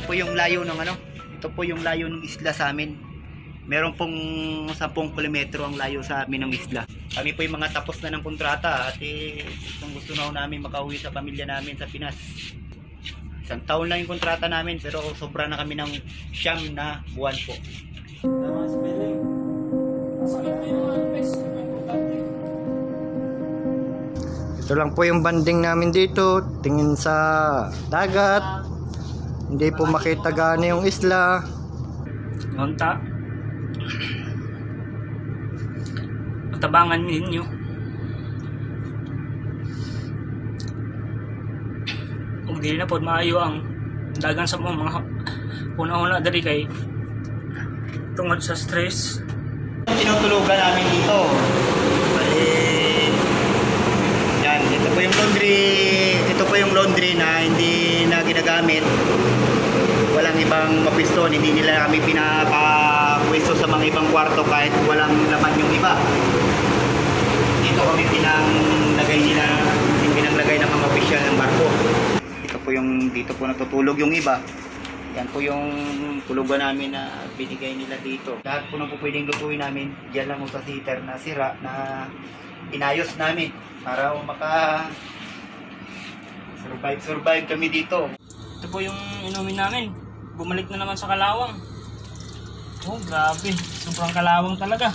ito po yung layo ng ano, ito po yung layo ng isla sa amin. Meron pong 10 kilometro ang layo sa amin ng isla. Kami po yung mga tapos na ng kontrata at kung gusto na namin makauwi sa pamilya namin sa Pinas. Isang taon lang yung kontrata namin pero sobra na kami ng 9 na buwan po. Ito lang po yung banding namin dito, tingin sa dagat. Hindi po makita gaano yung isla. Ngonta. Tabangan ninyo. Kung di na po maayo ang dagan sa mga una-una dari kay tungod sa stress. Tinutulugan namin dito. Yan, ito po yung laundry na hindi na ginagamit. Walang ibang mapiston, hindi nila kami pinapapwesto sa mga ibang kwarto kahit walang laman yung iba. Dito kami pinanglagay ng mga opisyal ng barko. Dito po natutulog yung iba. Yan po yung tulugan namin na binigay nila dito. Lahat po na po pwedeng lutuin namin, diyan lang sa heater na sira na inayos namin para survive kami dito. Ito po yung inumin namin. Bumalik na naman sa kalawang. Oh, grabe. Sobrang kalawang talaga.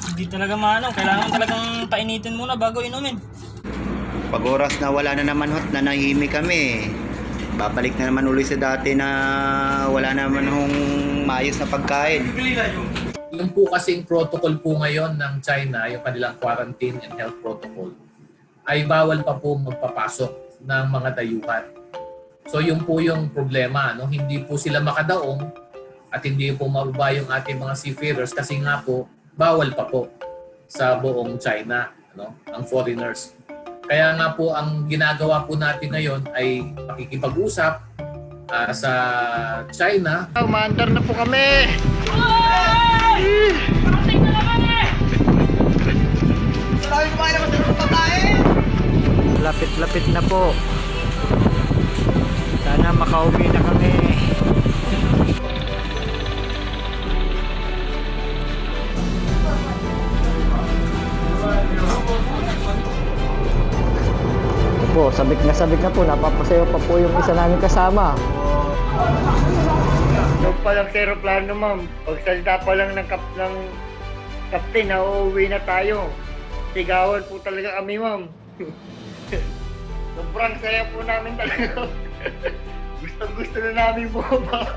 Hindi talaga maano. Kailangan talagang painitin muna bago inumin. Pag oras na wala na naman hot, nanahimik kami. Babalik na naman ulit sa dati na wala naman hong maayos na pagkain. Yung po kasing protocol po ngayon ng China, yung kanilang quarantine and health protocol, ay bawal pa po magpapasok ng mga dayuhan. So yun po yung problema, no? Hindi po sila makadaong at hindi po mababa yung ating mga seafarers kasi nga po bawal pa po sa buong China, no? Ang foreigners. Kaya nga po ang ginagawa po natin ngayon ay pakikipag-usap sa China. Umaandar na po kami. Lapit-lapit na po. Sana makauwi na kami. Po, sabik na po, napapasayo pa po yung isa namin kasama. Doon pa lang sa aeroplano, ma'am. Pagsalita pa lang ng captain na uuwi na tayo. Sigawan po talaga kami, ma'am. Sobrang saya po namin talaga. Gusto na namin bumaba.